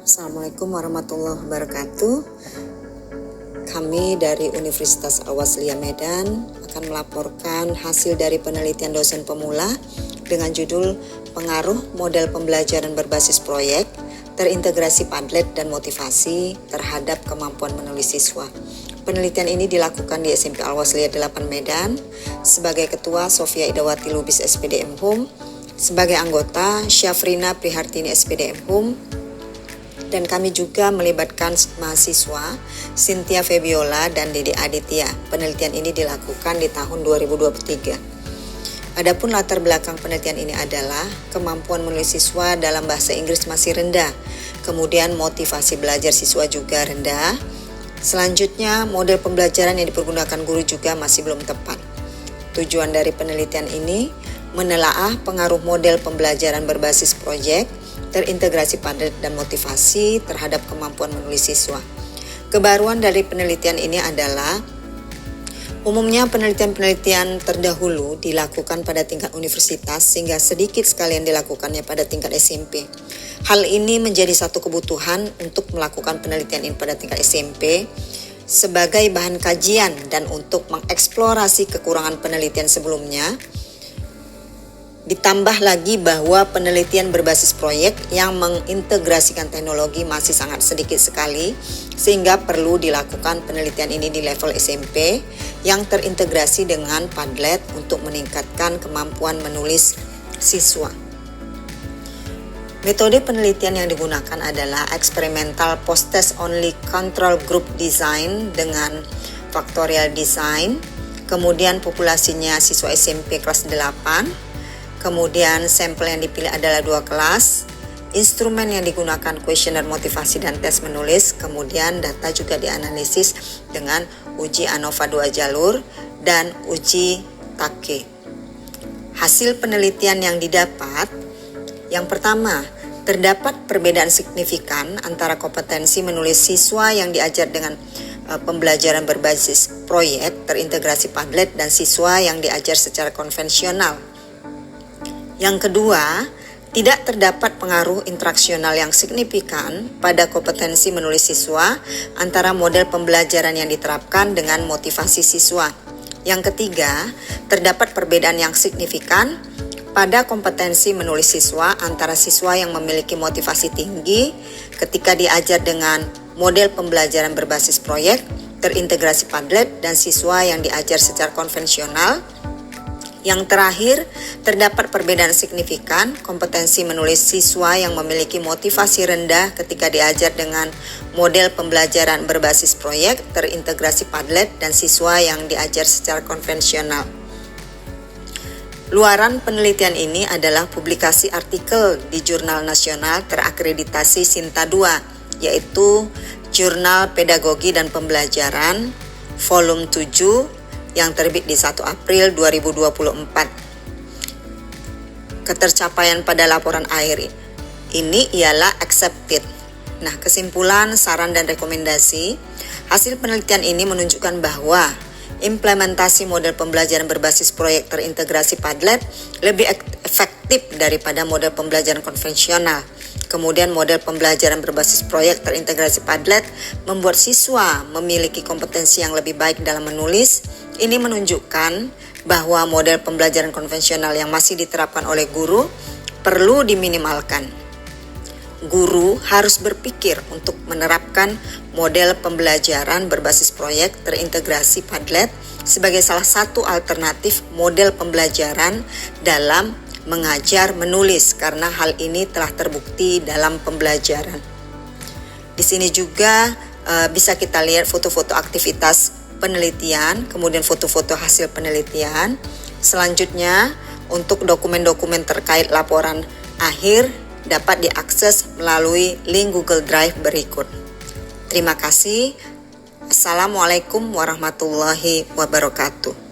Assalamualaikum warahmatullahi wabarakatuh. Kami dari Universitas Al-Wasliyah Medan akan melaporkan hasil dari penelitian dosen pemula dengan judul Pengaruh Model Pembelajaran Berbasis Proyek, Terintegrasi Padlet dan Motivasi terhadap Kemampuan Menulis Siswa. Penelitian ini dilakukan di SMP Al-Wasliyah 8 Medan. Sebagai ketua Sofia Idawati Lubis SPDM Hum, sebagai anggota Syafrina Prihartini SPDM Hum, dan kami juga melibatkan mahasiswa Cynthia Febiola dan Dede Aditya. Penelitian ini dilakukan di tahun 2023. Adapun latar belakang penelitian ini adalah kemampuan menulis siswa dalam bahasa Inggris masih rendah, kemudian motivasi belajar siswa juga rendah. Selanjutnya, model pembelajaran yang dipergunakan guru juga masih belum tepat. Tujuan dari penelitian ini menelaah pengaruh model pembelajaran berbasis proyek, terintegrasi Padlet dan motivasi terhadap kemampuan menulis siswa. Kebaruan dari penelitian ini adalah umumnya penelitian-penelitian terdahulu dilakukan pada tingkat universitas sehingga sedikit sekali yang dilakukannya pada tingkat SMP. Hal ini menjadi satu kebutuhan untuk melakukan penelitian ini pada tingkat SMP sebagai bahan kajian dan untuk mengeksplorasi kekurangan penelitian sebelumnya. Ditambah lagi bahwa penelitian berbasis proyek yang mengintegrasikan teknologi masih sangat sedikit sekali, sehingga perlu dilakukan penelitian ini di level SMP yang terintegrasi dengan Padlet untuk meningkatkan kemampuan menulis siswa. Metode penelitian yang digunakan adalah experimental post-test only control group design dengan factorial design, kemudian populasinya siswa SMP kelas 8, kemudian sampel yang dipilih adalah 2 kelas, instrumen yang digunakan kuesioner motivasi dan tes menulis, kemudian data juga dianalisis dengan uji ANOVA 2 jalur dan uji TAKE. Hasil penelitian yang didapat, yang pertama, terdapat perbedaan signifikan antara kompetensi menulis siswa yang diajar dengan pembelajaran berbasis proyek, terintegrasi Padlet, dan siswa yang diajar secara konvensional. Yang kedua, tidak terdapat pengaruh interaksional yang signifikan pada kompetensi menulis siswa antara model pembelajaran yang diterapkan dengan motivasi siswa. Yang ketiga, terdapat perbedaan yang signifikan pada kompetensi menulis siswa antara siswa yang memiliki motivasi tinggi ketika diajar dengan model pembelajaran berbasis proyek, terintegrasi Padlet, dan siswa yang diajar secara konvensional. Yang terakhir, terdapat perbedaan signifikan kompetensi menulis siswa yang memiliki motivasi rendah ketika diajar dengan model pembelajaran berbasis proyek, terintegrasi Padlet, dan siswa yang diajar secara konvensional. Luaran penelitian ini adalah publikasi artikel di jurnal nasional terakreditasi Sinta II, yaitu Jurnal Pedagogi dan Pembelajaran, volume 7, yang terbit di 1 April 2024. Ketercapaian pada laporan akhir ini ialah accepted. Nah, kesimpulan, saran, dan rekomendasi, hasil penelitian ini menunjukkan bahwa implementasi model pembelajaran berbasis proyek terintegrasi Padlet lebih efektif daripada model pembelajaran konvensional. Kemudian model pembelajaran berbasis proyek terintegrasi Padlet membuat siswa memiliki kompetensi yang lebih baik dalam menulis. Ini menunjukkan bahwa model pembelajaran konvensional yang masih diterapkan oleh guru perlu diminimalkan. Guru harus berpikir untuk menerapkan model pembelajaran berbasis proyek terintegrasi Padlet sebagai salah satu alternatif model pembelajaran dalam mengajar menulis, karena hal ini telah terbukti dalam pembelajaran. Di sini juga bisa kita lihat foto-foto aktivitas penelitian, kemudian foto-foto hasil penelitian. Selanjutnya, untuk dokumen-dokumen terkait laporan akhir dapat diakses melalui link Google Drive berikut. Terima kasih. Assalamualaikum warahmatullahi wabarakatuh.